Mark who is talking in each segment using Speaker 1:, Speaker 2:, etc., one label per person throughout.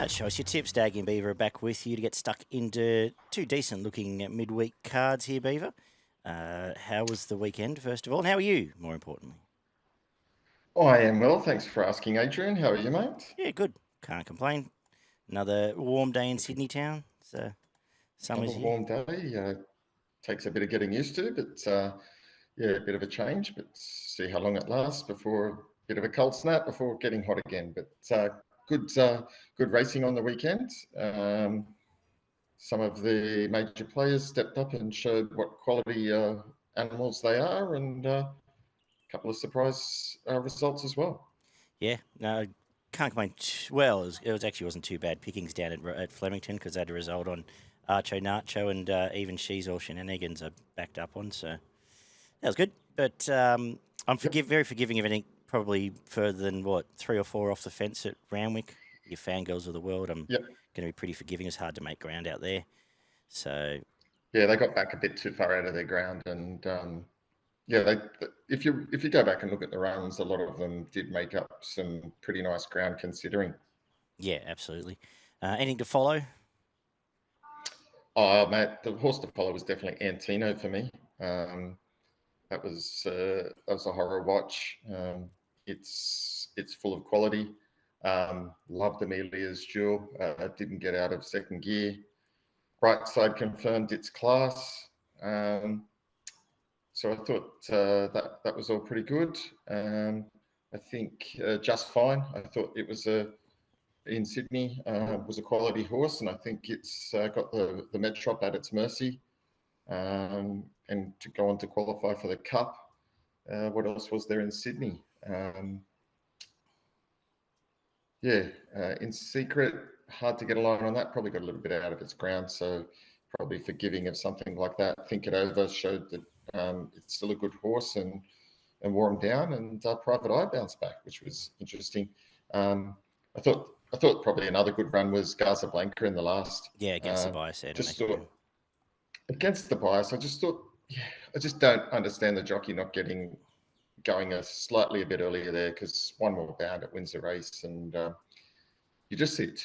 Speaker 1: Show us your tips. Daggy Beaver back with you to get stuck into two decent-looking midweek cards here, Beaver. How was the weekend, first of all? And how are you, more importantly?
Speaker 2: I am well, thanks for asking, Adrian. How are you, mate?
Speaker 1: Yeah, good. Can't complain. Another warm day in Sydney town. So summer's
Speaker 2: Another
Speaker 1: here.
Speaker 2: warm day. Takes a bit of getting used to, but yeah, a bit of a change. But see how long it lasts before a bit of a cold snap before getting hot again. But good racing on the weekend. Some of the major players stepped up and showed what quality animals they are, and a couple of surprise results as well.
Speaker 1: Yeah, no, can't complain. Well, it actually wasn't too bad. Pickings down at Flemington because they had a result on Archo Nacho, and even she's all shenanigans are backed up on. So that was good. But I'm
Speaker 2: Yep.
Speaker 1: very forgiving of anything probably further than, 3 or 4 off the fence at Randwick. Your fangirls of the world, I'm
Speaker 2: Yep.
Speaker 1: going to be pretty forgiving. It's hard to make ground out there. So,
Speaker 2: Yeah, they got back a bit too far out of their ground, and yeah, if you go back and look at the runs, a lot of them did make up some pretty nice ground considering.
Speaker 1: yeah, absolutely. Anything to follow?
Speaker 2: Oh, mate, the horse to follow was definitely Antino for me. That was a horror watch. It's full of quality. Loved Amelia's duel. Didn't get out of second gear. Brightside confirmed its class. So I thought that was all pretty good. I think Just Fine. I thought it was in Sydney was a quality horse, and I think it's got the Metrop at its mercy, and to go on to qualify for the Cup. What else was there in Sydney? Yeah, in secret, hard to get a line on that. Probably got a little bit out of its ground, so probably forgiving of something like that. Think It Over showed that it's still a good horse and wore him down, and Private Eye bounced back, which was interesting. I thought probably another good run was Gaza Blanca in the last.
Speaker 1: Yeah, against the bias there to
Speaker 2: Just
Speaker 1: make it
Speaker 2: thought
Speaker 1: go.
Speaker 2: against the bias, I just thought, yeah, I just don't understand the jockey not getting going a bit earlier there, because one more bound, it wins the race, and you just see it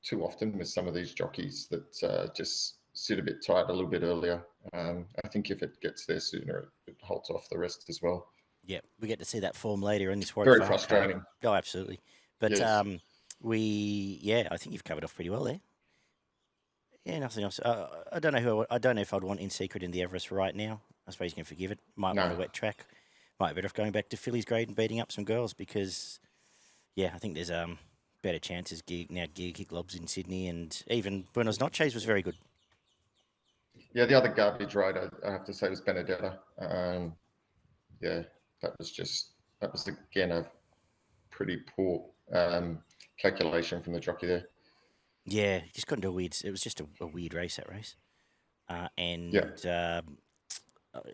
Speaker 2: too often with some of these jockeys that just sit a bit tight a little bit earlier. I think if it gets there sooner, it holds off the rest as well.
Speaker 1: Yeah, we get to see that form later in this Warwick
Speaker 2: Very
Speaker 1: Farm card.
Speaker 2: frustrating.
Speaker 1: Oh, absolutely. But
Speaker 2: Yes.
Speaker 1: I think you've covered off pretty well there. Yeah, nothing else. I don't know I don't know if I'd want In Secret in the Everest right now. I suppose you can forgive it. Might want a
Speaker 2: No.
Speaker 1: wet track. Might be better off going back to Phillies grade and beating up some girls because, yeah, I think there's better chances now. Gear kick lobs in Sydney, and even Buenos Noches was very good.
Speaker 2: Yeah, the other garbage ride I have to say was Benedetta. Yeah, that was again a pretty poor calculation from the jockey there.
Speaker 1: Yeah, just got into a weird. It was just a weird race, that race.
Speaker 2: Yeah,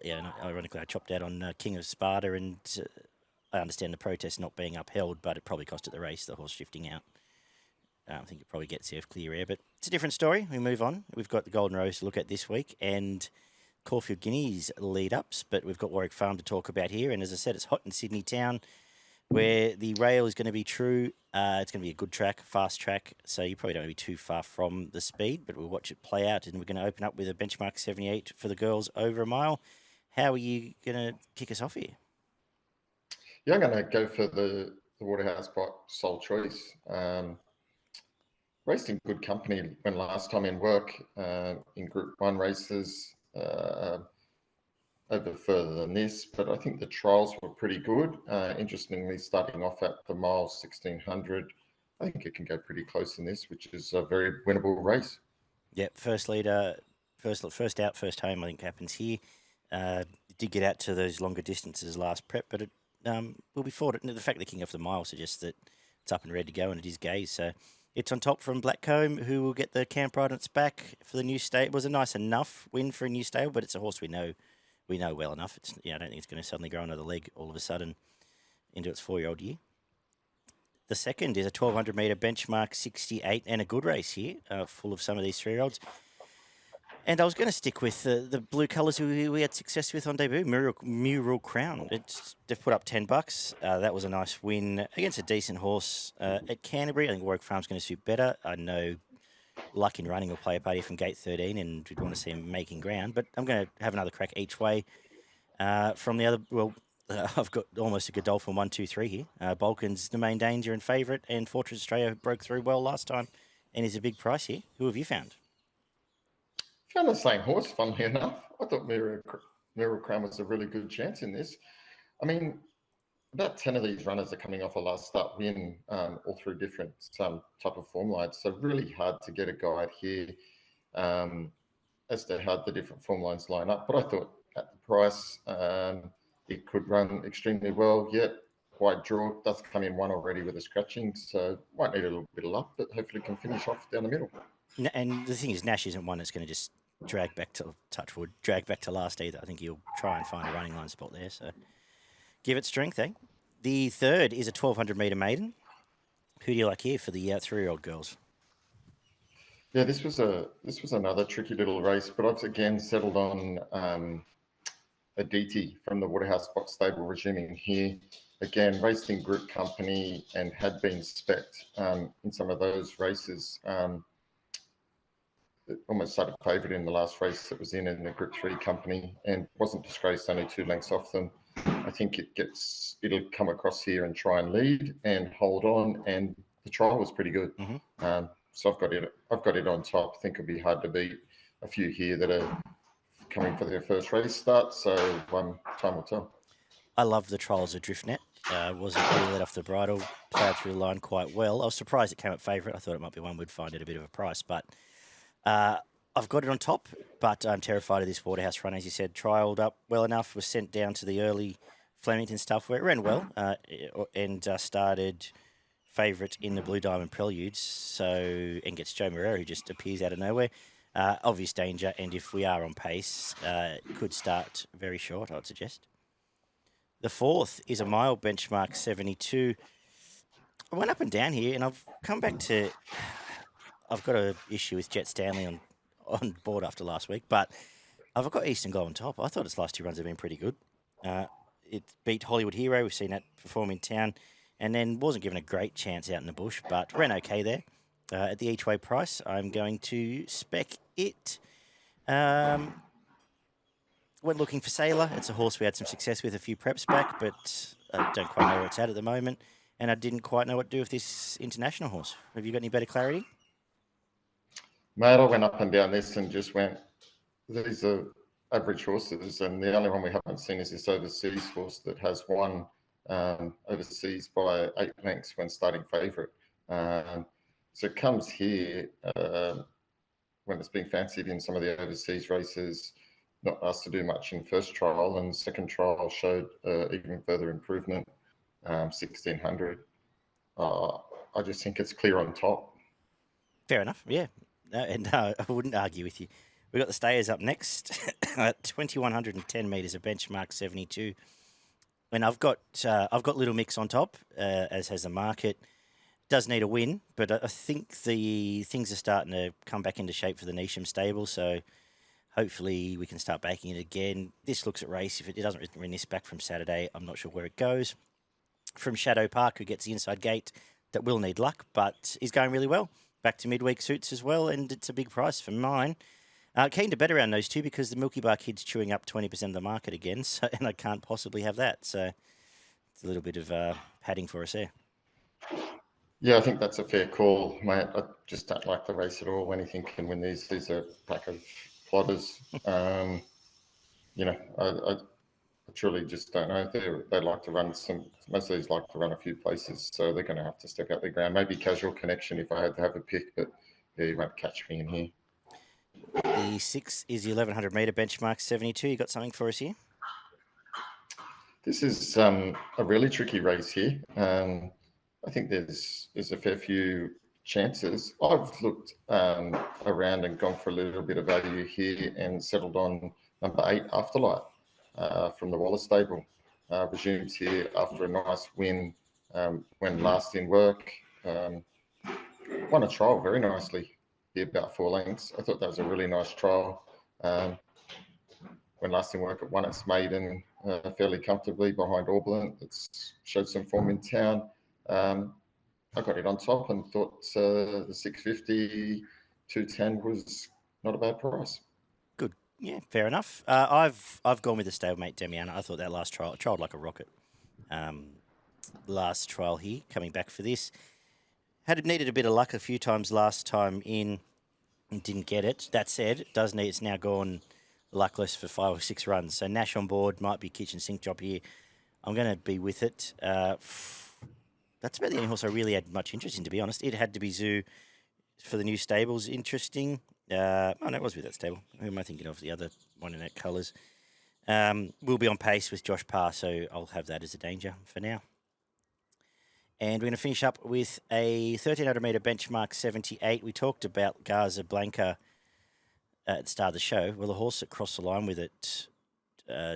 Speaker 1: Yeah, and ironically, I chopped out on King of Sparta, and I understand the protest not being upheld, but it probably costed the race, the horse shifting out. I think it probably gets safe clear air, but it's a different story. We move on. We've got the Golden Rose to look at this week, and Caulfield Guineas lead ups, but we've got Warwick Farm to talk about here. And as I said, it's hot in Sydney town, where the rail is going to be true. It's going to be a good track, fast track, so you probably don't want to be too far from the speed, but we'll watch it play out. And we're going to open up with a benchmark 78 for the girls over a mile. How are you going to kick us off here?
Speaker 2: yeah, I'm going to go for the Waterhouse Bot Sole Choice. Raced in good company when last time in work in Group 1 races over further than this, but I think the trials were pretty good. Interestingly, starting off at the mile 1600, I think it can go pretty close in this, which is a very winnable race.
Speaker 1: Yep, first leader, first out, first home. I think happens here. It did get out to those longer distances last prep, but it will be fought. The fact they're kicking off the mile suggests that it's up and ready to go, and it is Gaze. So it's on top from Blackcomb, who will get the camp ride on its back for the new stable. It was a nice enough win for a new stable, but it's a horse we know well enough. It's I don't think it's going to suddenly grow another leg all of a sudden into its 4-year-old year. The second is a 1200 metre benchmark 68 and a good race here, full of some of these 3-year-olds. And I was going to stick with the blue colours we had success with on debut, Mural Crown. They've put up $10. That was a nice win against a decent horse at Canterbury. I think Warwick Farm's going to suit better. I know Luck in Running will play a party from gate 13, and we'd want to see him making ground. But I'm going to have another crack each way from the other. Well, I've got almost a Godolphin 1, 2, 3 here. Balkan's the main danger and favourite, and Fortress Australia broke through well last time and is a big price here. Who have you found?
Speaker 2: Found the same horse, funnily enough. I thought Mural Crown was a really good chance in this. I mean, about 10 of these runners are coming off a last start win, all through different type of form lines. So really hard to get a guide here as to how the different form lines line up. But I thought at the price, it could run extremely well. Yet wide draw does come in one already with a scratching, so might need a little bit of luck, but hopefully can finish off down the middle.
Speaker 1: And the thing is, Nash isn't one that's going to just drag back to last either. I think he'll try and find a running line spot there. So give it strength, eh? The third is a 1,200 metre maiden. Who do you like here for the 3-year-old girls?
Speaker 2: Yeah, this was another tricky little race, but I've again settled on Aditi from the Waterhouse Box Stable resuming here. Again, raced in group company and had been spec'd in some of those races. Almost started favourite in the last race that was in the Group 3 company and wasn't disgraced, only 2 lengths off them. I think it'll come across here and try and lead and hold on, and the trial was pretty good.
Speaker 1: Mm-hmm.
Speaker 2: So I've got it on top. I think it'll be hard to beat a few here that are coming for their first race start, so time will tell.
Speaker 1: I love the trials of Driftnet. Wasn't really let off the bridle, ploughed through the line quite well. I was surprised it came at favourite. I thought it might be one we'd find at a bit of a price, but I've got it on top, but I'm terrified of this Waterhouse run. As you said, trialled up well enough, was sent down to the early Flemington stuff where it ran well and started favourite in the Blue Diamond Preludes, and gets Joe Morera, who just appears out of nowhere. Obvious danger, and if we are on pace, could start very short, I'd suggest. The fourth is a mile benchmark 72. I went up and down here, and I've come back to... I've got an issue with Jet Stanley on board after last week, but I've got Eastern Glow on top. I thought its last 2 runs have been pretty good. It beat Hollywood Hero. We've seen that perform in town, and then wasn't given a great chance out in the bush, but ran okay there. At the each way price, I'm going to spec it. Went looking for Sailor. It's a horse we had some success with a few preps back, but I don't quite know where it's at the moment, and I didn't quite know what to do with this international horse. Have you got any better clarity?
Speaker 2: Mate, I went up and down this and just went, these are average horses, and the only one we haven't seen is this overseas horse that has won overseas by 8 lengths when starting favourite. So it comes here when it's being fancied in some of the overseas races, not asked to do much in first trial, and second trial showed even further improvement, 1,600. I just think it's clear on top.
Speaker 1: Fair enough, yeah. And I wouldn't argue with you. We've got the stayers up next at 2,110 metres, a benchmark 72. And I've got Little Mix on top, as has the market. Does need a win, but I think the things are starting to come back into shape for the Neesham stable, so hopefully we can start backing it again. This looks at race. If it doesn't win this back from Saturday, I'm not sure where it goes. From Shadow Park, who gets the inside gate, that will need luck, but is going really well. Back to midweek suits as well, and it's a big price for mine. Keen to bet around those two because the Milky Bar kid's chewing up 20% of the market again, and I can't possibly have that. So it's a little bit of padding for us there.
Speaker 2: Yeah, I think that's a fair call, mate. I just don't like the race at all when you think can win these. These are a pack of plotters. I truly just don't know. They like to run most of these like to run a few places, so they're going to have to step out their ground. Maybe Casual Connection if I had to have a pick, but yeah, you won't catch me in here.
Speaker 1: The 6 is the 1,100 metre benchmark 72. You got something for us here?
Speaker 2: This is a really tricky race here. I think there's a fair few chances. I've looked around and gone for a little bit of value here and settled on number 8 Afterlight from the Wallace stable. Resumes here after a nice win when last in work. Won a trial very nicely here, about 4 lengths. I thought that was a really nice trial. When last in work, it won its maiden fairly comfortably behind Auburn. It's showed some form in town. I got it on top and thought the 650, 210 was not a bad price.
Speaker 1: Good. Yeah, fair enough. I've gone with the stablemate Demiana. I thought that last trial trialled like a rocket. Last trial here, coming back for this. Had needed a bit of luck a few times last time in and didn't get it. That said, it's now gone luckless for 5 or 6 runs. So Nash on board might be kitchen sink job here. I'm going to be with it. That's about the only horse I really had much interest in, to be honest. It had to be Zoo for the new stables. Interesting. No, it was with that stable. Who am I thinking of? The other one in that colours. We'll be on pace with Josh Parr, so I'll have that as a danger for now. And we're going to finish up with a 1,300 metre benchmark 78. We talked about Garza Blanca at the start of the show. Well, the horse that crossed the line with it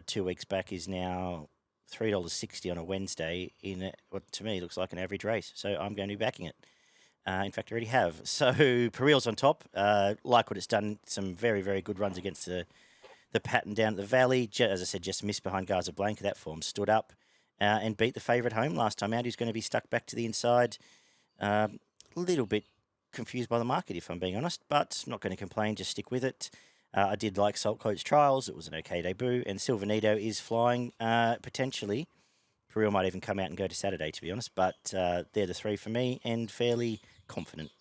Speaker 1: 2 weeks back is now $3.60 on a Wednesday in what to me looks like an average race. So I'm going to be backing it. In fact, I already have. So Pereille's on top. Like what it's done, some very, very good runs against the pattern down at the Valley. As I said, just missed behind Garza Blanca. That form stood up. And beat the favourite home last time out. He's going to be stuck back to the inside. A little bit confused by the market, if I'm being honest, but not going to complain. Just stick with it. I did like Saltcoats Trials. It was an okay debut. And Silvanito is flying potentially. Pereille might even come out and go to Saturday, to be honest. But they're the 3 for me and fairly confident.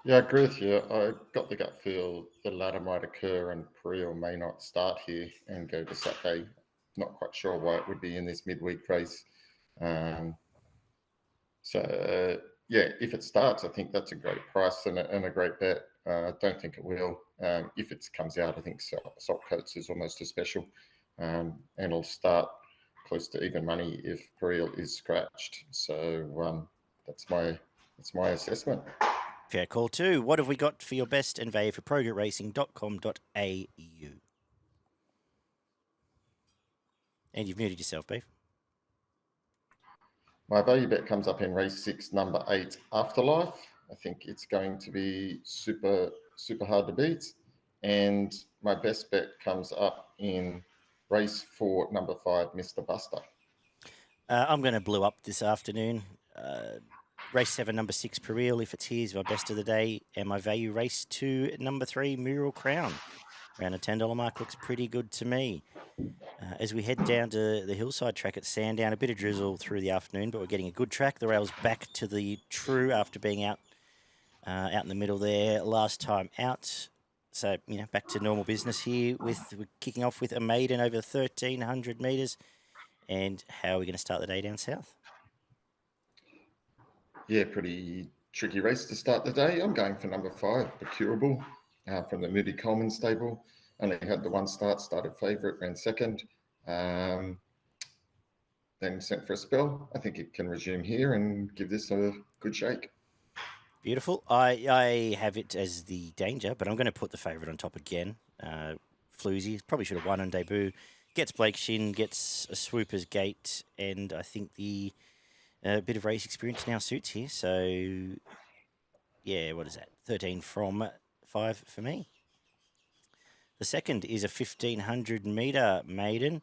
Speaker 2: Yeah, I agree with you. I got the gut feel the latter might occur and Pereille may not start here and go to Saturday. Not quite sure why it would be in this midweek race. Yeah, if it starts, I think that's a great price and a great bet. I don't think it will. If it comes out, I think Saltcoats is almost a special, and it'll start close to even money if Pereille is scratched. So that's my assessment.
Speaker 1: Fair call too. What have we got for your best and value for progretracing.com.au? And you've muted yourself, Beef.
Speaker 2: My value bet comes up in race 6, number 8, Afterlight. I think it's going to be super, super hard to beat. And my best bet comes up in race 4, number 5, Mr. Buster.
Speaker 1: I'm going to blue up this afternoon. Race 7, number 6, Pereille, if it's here, is my best of the day. And my value, race 2, number 3, Mural Crown. Around a $10 mark looks pretty good to me. As we head down to the hillside track at Sandown, a bit of drizzle through the afternoon, but we're getting a good track. The rail's back to the true after being out in the middle there last time out. So, back to normal business here. We're kicking off with a maiden over 1,300 metres. And how are we going to start the day down south?
Speaker 2: Yeah, pretty tricky race to start the day. I'm going for number 5, Procurable, from the Moody Coleman stable. Only had the one start, started favourite, ran second. Then sent for a spell. I think it can resume here and give this a good shake.
Speaker 1: Beautiful. I have it as the danger, but I'm going to put the favourite on top again. Floozy probably should have won on debut. Gets Blake Shin, gets a swooper's gate, and I think the bit of race experience now suits here. So, yeah, what is that? 13 from 5 for me. The second is a 1,500 metre maiden.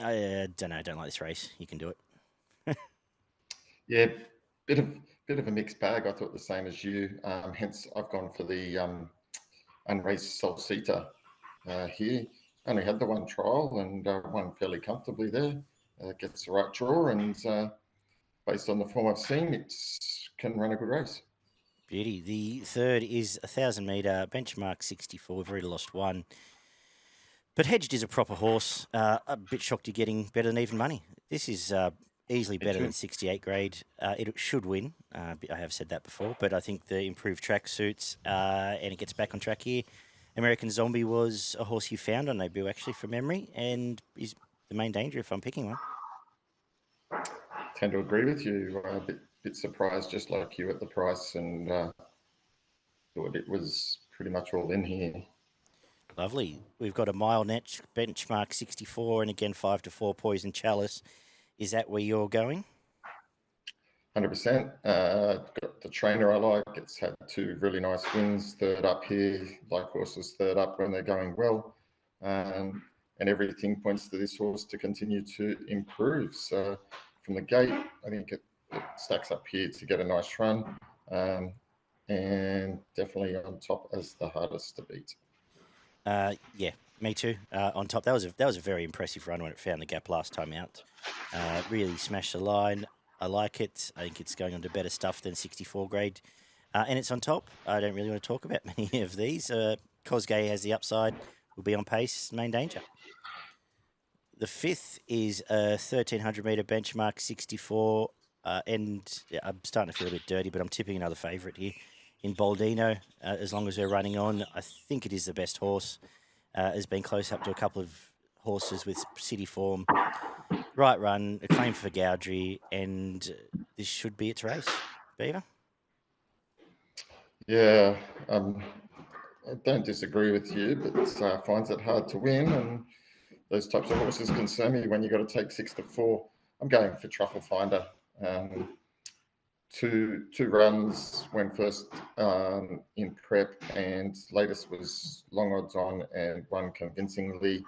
Speaker 1: I don't know. I don't like this race. You can do it.
Speaker 2: Yeah, bit of a mixed bag. I thought the same as you. Hence, I've gone for the unraced Solcita here. Only had the one trial and won fairly comfortably there. Gets the right draw and based on the form I've seen, it can run a good race.
Speaker 1: Beauty. The third is a 1,000 metre benchmark 64. We've already lost one. But Hedged is a proper horse. A bit shocked you're getting better than even money. This is easily better than 68 grade. It should win. I have said that before, but I think the improved track suits and it gets back on track here. American Zombie was a horse you found on debut, actually, from memory, and is the main danger if I'm picking one.
Speaker 2: Tend to agree with you. A bit surprised, just like you, at the price, and thought it was pretty much all in here.
Speaker 1: Lovely. We've got a mile net benchmark 64, and again 5 to 4 Poison Chalice. Is that where you're going?
Speaker 2: 100%. Got the trainer I like. It's had 2 really nice wins. Third up here, like horses third up when they're going well. And everything points to this horse to continue to improve. So from the gate, I think it stacks up here to get a nice run. And definitely on top as the hardest to beat.
Speaker 1: Yeah, me too. On top, that was a very impressive run when it found the gap last time out. Really smashed the line. I like it. I think it's going on to better stuff than 64 grade. And it's on top. I don't really want to talk about many of these. Cosgay has the upside. Will be on pace. Main danger. The 5th is a 1,300 metre benchmark 64. And yeah, I'm starting to feel a bit dirty, but I'm tipping another favourite here in Baldino. As long as we're running on, I think it is the best horse. Has been close up to a couple of horses with city form. Right run, a claim for Gowdry, and this should be its race. Beaver?
Speaker 2: Yeah, I don't disagree with you, but finds it hard to win. And those types of horses concern me when you've got to take 6 to 4. I'm going for Truffle Finder. Two runs when first in prep, and latest was long odds on and won convincingly.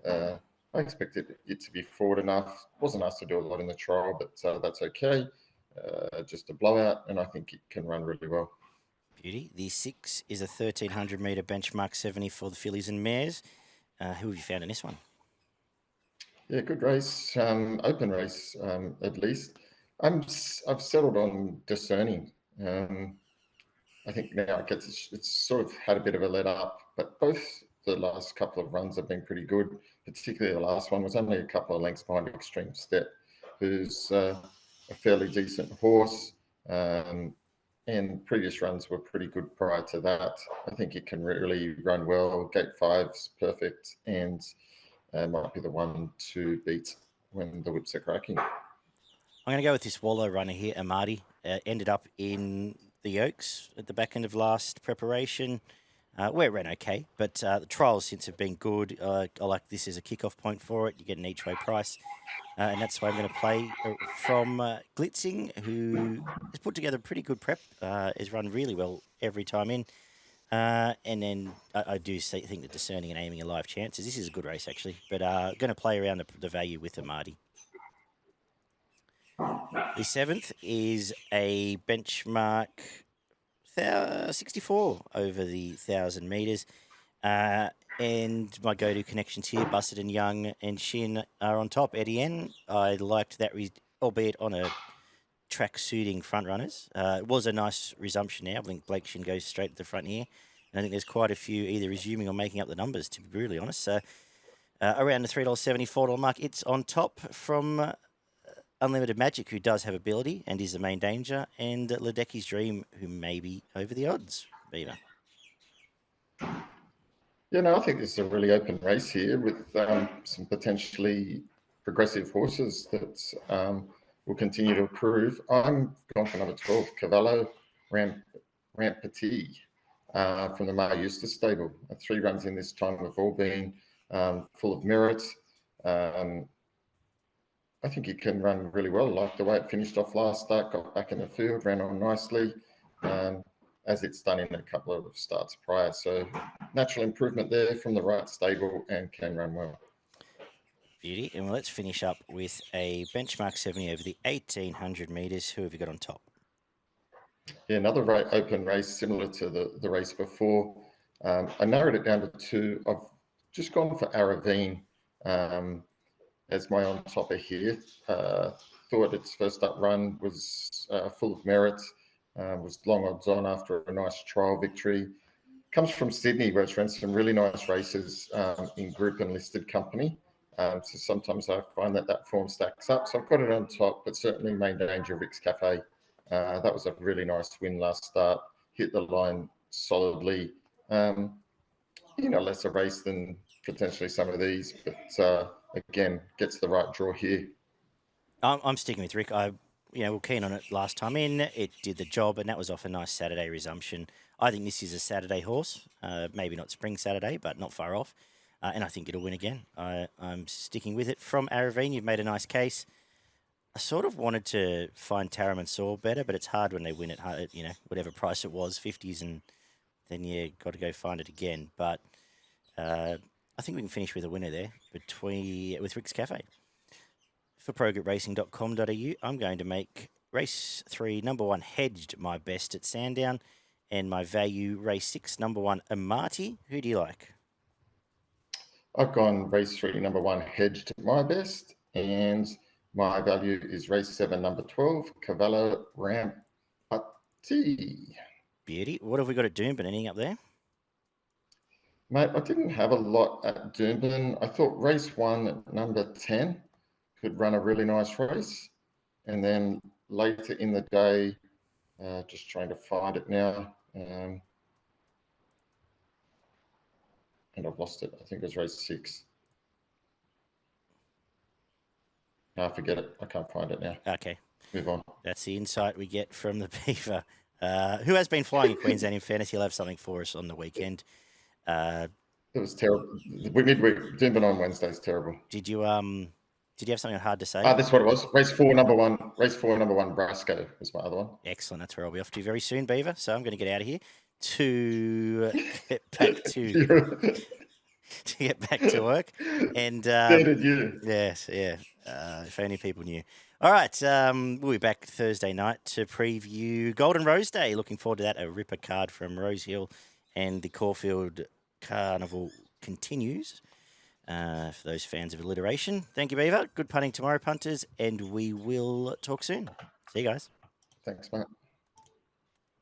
Speaker 2: I expected it to be forward enough. Wasn't asked to do a lot in the trial, but that's okay. Just a blowout, and I think it can run really well.
Speaker 1: Beauty. The 6 is a 1,300 metre benchmark 70 for the fillies and mares. Who have you found in this one?
Speaker 2: Yeah, good race. Open race, at least. I've settled on Discerning. I think now it's sort of had a bit of a let up, but both the last couple of runs have been pretty good. Particularly the last one was only a couple of lengths behind Extreme Step, who's a fairly decent horse. And previous runs were pretty good prior to that. I think it can really run well. Gate 5's perfect, and might be the one to beat when the whips are cracking.
Speaker 1: I'm going to go with this Wallow runner here, Amati. Ended up in the Oaks at the back end of last preparation, where it ran okay, but the trials since have been good. I like this as a kickoff point for it. You get an each way price, and that's why I'm going to play from Glitzing, who has put together a pretty good prep. Has run really well every time in. And then I do think that Discerning and Aiming are live chances. This is a good race, actually, but going to play around the value with Amati. The 7th is a benchmark 64 over the 1,000 metres. And my go-to connections here, Busted and Young and Shin are on top. Etienne, I liked that, albeit on a track suiting front runners. It was a nice resumption now. I think Blake Shin goes straight to the front here. And I think there's quite a few either resuming or making up the numbers, to be brutally honest. So around the $3.70, $4 mark, it's on top from Unlimited Magic, who does have ability and is the main danger, and Ledecky's Dream, who may be over the odds. Beaver.
Speaker 2: Yeah, no, I think this is a really open race here with some potentially progressive horses that will continue to improve. I'm going for number 12, Cavallo Ramp Petit from the Mar Eustace stable. 3 runs in this time have all been full of merit. I think it can run really well. Like the way it finished off last start, got back in the field, ran on nicely, as it's done in a couple of starts prior. So natural improvement there from the right stable and can run well.
Speaker 1: Beauty. And let's finish up with a benchmark 70 over the 1,800 metres. Who have you got on top?
Speaker 2: Yeah, another open race similar to the race before. I narrowed it down to 2. I've just gone for Aravine as my on topper here. Thought its first up run was full of merit, was long odds on after a nice trial victory. Comes from Sydney, where it's run some really nice races in group and listed company. So sometimes I find that form stacks up. So I've got it on top, but certainly main danger, Rick's Cafe. That was a really nice win last start. Hit the line solidly. Less a race than potentially some of these, but again, gets the right draw here.
Speaker 1: I'm sticking with Rick. We're keen on it last time in. It did the job, and that was off a nice Saturday resumption. I think this is a Saturday horse. Maybe not spring Saturday, but not far off. And I think it'll win again. I'm sticking with it. From Aravine, you've made a nice case. I sort of wanted to find Taram and Saw better, but it's hard when they win at, you know, whatever price it was, 50s, and then you got to go find it again. But I think we can finish with a winner there with Rick's Cafe. For progretracing.com.au, I'm going to make race 3, number 1, Hedged, my best at Sandown, and my value, race 6, number 1, Amati. Who do you like?
Speaker 2: I've gone race 3, number 1, Hedged, my best, and my value is race 7, number 12, Cavallo Rampati.
Speaker 1: Beauty. What have we got at Doomben? Anything up there?
Speaker 2: Mate, I didn't have a lot at Doomben. I thought race 1, number 10, could run a really nice race. And then later in the day, just trying to find it now, and I've lost it. I think it was race 6. No, forget it. I can't find it now.
Speaker 1: Okay.
Speaker 2: Move on.
Speaker 1: That's the insight we get from the Beaver, who has been flying in Queensland. In fairness, he'll have something for us on the weekend.
Speaker 2: It was terrible. Midweek, Doomben on Wednesday is terrible.
Speaker 1: Did you have something hard to say?
Speaker 2: That's what it was. Race 4, number 1. Race 4, number 1, Brasco was my other one.
Speaker 1: Excellent. That's where I'll be off to very soon, Beaver. So I'm going to get out of here to get back to work. And
Speaker 2: Did you?
Speaker 1: Yes, yeah. If only people knew. All right, we'll be back Thursday night to preview Golden Rose Day. Looking forward to that. A ripper card from Rose Hill, and the Caulfield Carnival continues. For those fans of alliteration. Thank you, Beaver. Good punting tomorrow, punters, and we will talk soon. See you guys.
Speaker 2: Thanks, mate.